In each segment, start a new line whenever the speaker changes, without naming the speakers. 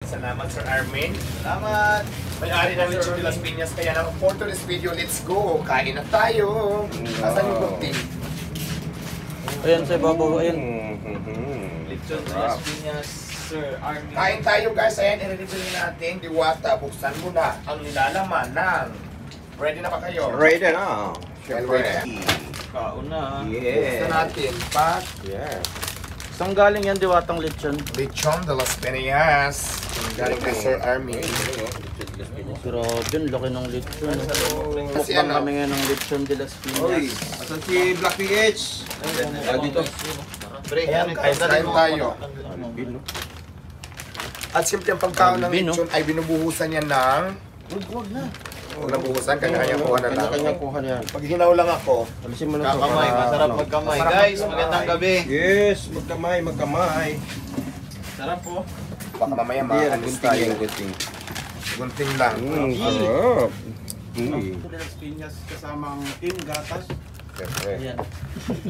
Salamat, Sir Armin.
Salamat!
May-ari ng Lechon de las Piñas. Kaya naman, for today's video, let's go. Kain na tayo. Asan yung gunting?
Ayan sa ibabaw, ayan.
Lechon de las Piñas, Sir Armin.
Kain tayo guys. Ayan, i-review natin. Diwata, buksan mo na ang nilalaman ng... Ready na ba kayo?
Ready na.
Siyempre.
Kauna.
Buksan natin. Pat.
Yeah. Saan galing yan, diwatang lechon?
Lechon de las Piñas. Galing kay Sir Armin.
Grabe, ang laki ng lechon.
Kasi
Mukbang
ano?
kami ngayon ng lechon de las
Oy,
Piñas.
asan si Black PH? Dito.
Ayan guys, kain tayo. At simple ang pagkaon ng
Bino.
lechon ay binubuhusan niya ng...
Huwag na.
Huwag nabuhusan, kanya-kanya kuha na lang.
Kanya-kanya kuha na yan.
Pag hinaw lang ako,
Alisin mo na ito.
Kakamay, masarap magkamay. Guys, magandang gabi.
Yes, magkamay.
Sarap po.
baka mamaya
Hindi yan,
maalis
gunting
tayo.
yan, gunting.
Gunting lang.
Sarap.
De las Piñas kasamang team gatas.
Siyempre.
Ayan.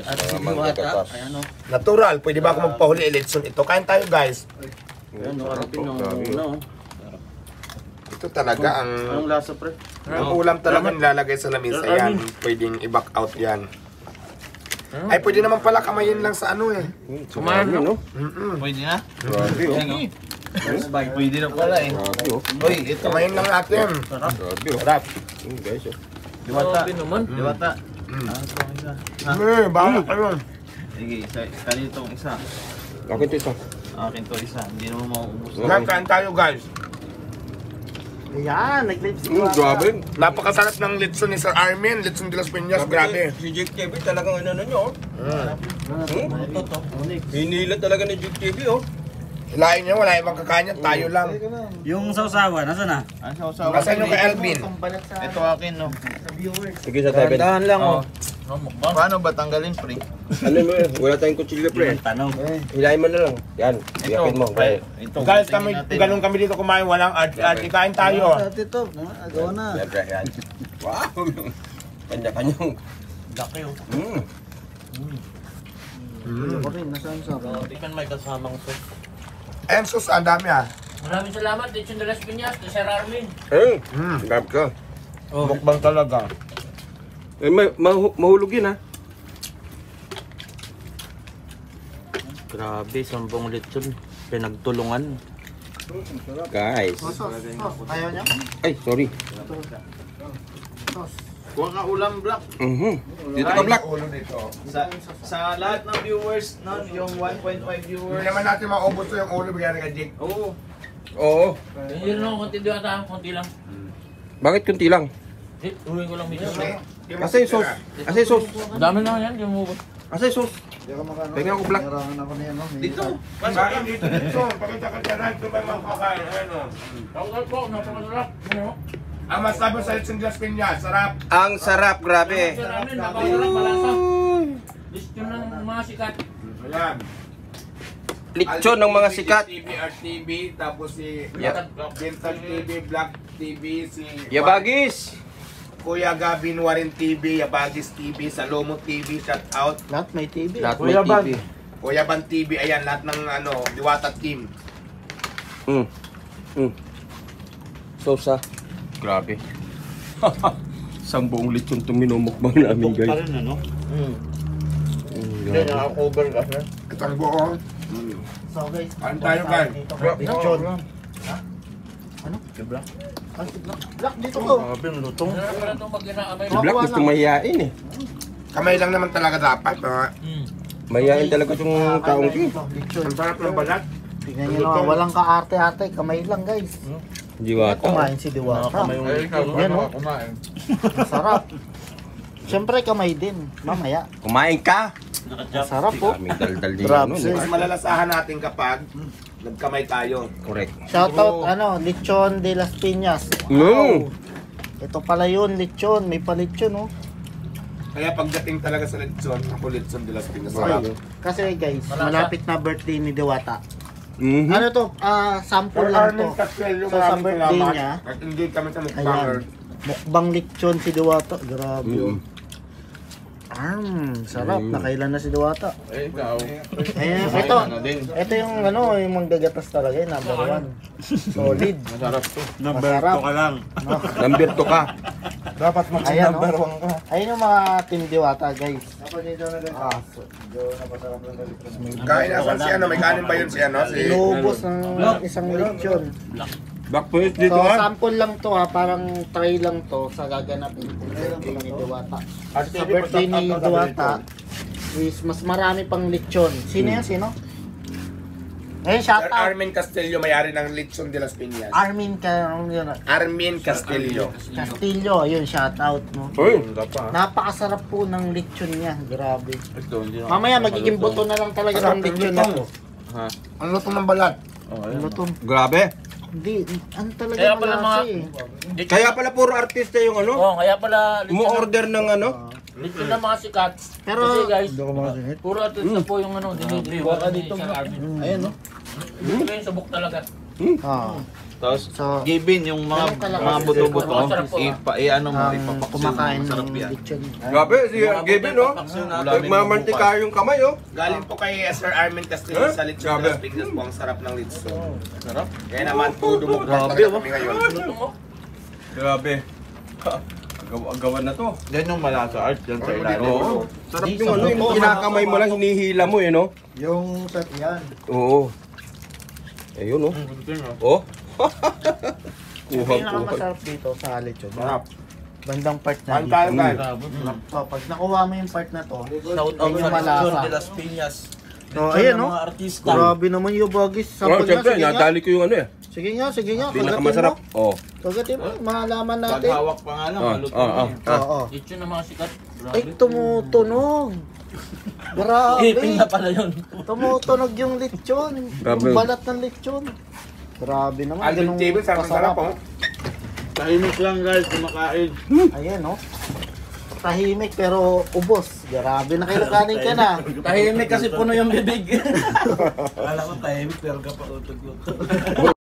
At si
Mga
diwata.
gatas.
Ayan o.
Natural, pwede ba ako magpahuli election ito? Kain tayo guys.
Ayan o, harapin o.
Grabe.
Ano o.
Ito talaga ang...
Anong lasa pre?
Ang ulam talaga nilalagay sa lamesa yan. Pwedeng i-back out yan. Ay, pwede naman pala kamayin lang sa ano eh.
Sumarami, no?
Pwede na?
Grabe, oh.
Pwede na pala eh.
Grabe, oh.
Uy, ito.
Kamayin lang natin.
Grabe, oh.
Sarap.
Guys, oh.
Diwata. Diwata. Ito isa.
Bahala kayo.
Sige, kanitong isa.
Akin ito isa.
Akin to isa. Hindi naman mauubos.
Kain tayo guys.
Ayan, nag-lips
Grabe.
Napakasarap ng litson ni Sir Armin. Litson de las Piñas, grabe.
Si Jake TV talagang ano nyo, oh.
Ito to.
Hinila talaga ni Jake TV, oh.
Hilahin niyo, wala ibang kakain yan. Tayo lang.
Yung sausawa, nasa na?
Nasaan yung kay Alvin?
Ito akin, no?
Sige sa tabi.
Dahan lang o.
Paano ba tanggalin, pre?
Ano mo, wala tayong kutsilyo, pre.
Tanong.
Hilahin mo na lang. Yan, iyapin mo.
pre. Ito.
Guys, kami, ganun kami dito kumain. Walang art-art. Kain tayo.
Ito, agaw na.
Yan, pre, yan. Wow! Kanya-kanyang.
Laki o. Ako rin, nasaan sa ako? Tingnan may kasamang to.
Ayan, sus, ang dami ah.
Maraming salamat, Lechon de las Piñas, de Sir Armin.
Grab ka.
Mukbang talaga.
Eh, mahulog yun, ha?
Grabe, 10 lechon. Pinagtulungan.
Guys.
Ayaw niya?
Ay, sorry.
Kuha ka ulam, Black.
Dito ka, Black.
Ulo dito.
Sa lahat ng viewers, no, yung 1.5
Hindi
viewers.
naman natin maubos to yung ulo bigyan kay Jake.
Oo.
Oo.
Hindi rin ako konti diwata, konti lang.
Bakit kunti lang?
Uwi ko lang minsan.
Asa yung sauce? Asa yung sauce?
Dami na yan, yung mubos.
Asa yung sauce? Pengen ako, Black.
Dito.
Bakit dito dito? Pakita ka dyan. Ito ba mga kakain? Ano?
Tawag po, napakasarap.
Ang masabi sa Lechon de las Piñas, sarap.
Ang sarap, grabe.
Sir Armin, napakasarap malasa. Lechon ng mga sikat.
Ayan.
Lechon ng mga sikat.
TV, RTV, tapos si
Yeah.
Gentle TV, Black TV, si
Yabagis.
Kuya Gavin Warren TV, Yabagis TV, Salomo TV, shout out.
Lahat may TV.
Lahat may TV.
Kuya Ban TV, ayan, lahat ng ano, Diwata team.
Sauce, ha? Grabe. Isang buong lechon itong minumukbang namin,
Pa
guys.
rin ano?
Hindi, naka-cover ka, sir.
Katang buo.
So guys,
Ano tayo, guys?
lechon. Ha? Ano? Si Black? Ah, si Black. Black, dito ko. Grabe, lutong.
Sarap pala itong pag-inaamay.
Si Black gusto mahihain, eh.
Kamay lang naman talaga dapat.
Mahihain talaga itong taong ito.
Lechon.
Ang sarap ng balat.
Tingnan nyo naman, walang kaarte-arte. Kamay lang guys.
Diwata.
Kumain si Diwata. Yan o. Masarap. Siyempre kamay din. Mamaya.
Kumain ka!
Masarap po.
Daming daldal din.
Grabe.
Ano,
Mas malalasahan natin kapag nagkamay tayo.
correct.
Shoutout, Lechon de las Piñas.
No!
Ito pala yun, lechon. May palechon, oh.
Kaya pagdating talaga sa lechon, ako lechon de las Piñas.
Ay, kasi guys, malapit na birthday ni Diwata.
Mhm.
Ano to? Sample lang to.
Castelio,
So, sa
maraming
birthday
salamat.
niya,
At hindi kami sa mukbanger.
ayan. Mukbang lechon si Diwata. Grabe, oh. Sarap. Nakailan na si Diwata.
Eh, ikaw.
Ito yung ano, yung manggagatas talaga, yung number 1. Solid.
Masarap to.
Number 2 ka lang.
Number 2 ka.
Dapat
Ayan,
number
no?
1 ka.
Ayun yung mga team Diwata, guys.
Kain asan si ano? May kanin ba yun si ano? Si...
Inubos ng isang lechon.
Back point dito
So,
ha.
sample lang to ha, parang try lang to sa gaganapin ni Diwata. Sa birthday ni Diwata is mas marami pang lechon. Sino yan? Sino? Eh, shout
Sir
out.
Armin Castillo, may-ari ng Lechon de las Piñas.
Armin yun.
Armin Castillo.
Castillo, ayun, shout out mo.
Uy.
Napakasarap po ng lechon niya, grabe.
Ito, hindi na.
Mamaya magiging buto na lang talaga ng lechon na to.
Ha?
Ang luto ng balat.
Oh,
Ano
ayun.
to?
Grabe.
Hindi, ano talaga
Kaya pala
malasa
mga...
eh.
Kaya pala puro artista yung ano.
Oh, kaya pala...
Umu-order ng ano.
Dito na mga sikat.
Pero,
Kasi guys, puro artista po yung ano, dinidri. Wala dito Sir Armin.
Ayan, no?
Dito yung subok talaga.
Tapos,
So,
gibin yung
ganun kalakas.
mga buto-buto.
Masarap po,
Ano mo, ipapaksin.
kumakain
Masarap
ng
yan.
lechon.
Grabe, si Gavin no. Nagmamantika yung kamay oh.
Galing po kay Sir Armin Castillo
Huh?
sa Lechon de
Grabe.
las Piñas po. Ang sarap ng lechon.
Sarap.
Kaya naman po dumugtong
Grabe,
talaga
oh.
kami ngayon.
Luto mo.
Grabe. Agawan na to.
Yan yung malasa art dyan sa ilalim.
Oo. Sarap yung ano, yung kinakamay mo lang, hinihila mo eh no.
Yung set yan.
Oo. Ayun oh. Oh.
Yung
Kuha.
pinakamasarap dito sa lechon.
Sarap.
Bandang part na
Kain tayo,
dito.
guys.
So, pag nakuha mo yung part na to,
Shout out
yun
sa
yung malasa.
Lechon de las Piñas.
So, ayan no.
Mga artista.
Grabe naman yung bagis.
Oh,
Sampag nga,
siyempre,
sige nga.
nadali ko yung ano eh.
Sige nga. Kagatin
Pinakamasarap.
mo.
Oh.
Kagatin mo. Mahalaman natin.
Paghawak pa nga lang, maluto
Ah,
na eh.
Oo.
Lechon na mga sikat.
Ay, tumutunog. Grabe.
Ipin na pala yun.
Tumutunog yung lechon.
Grabe.
Yung balat ng lechon. Grabe naman.
Alvin
ganun
TV, sarap
kasarap.
po.
Tahimik lang guys, kumakain.
Ayan no. Tahimik pero ubos. Grabe na kinakanin ka na.
Tahimik kasi puno yung bibig.
Kala ko tahimik pero kapag utog-utog.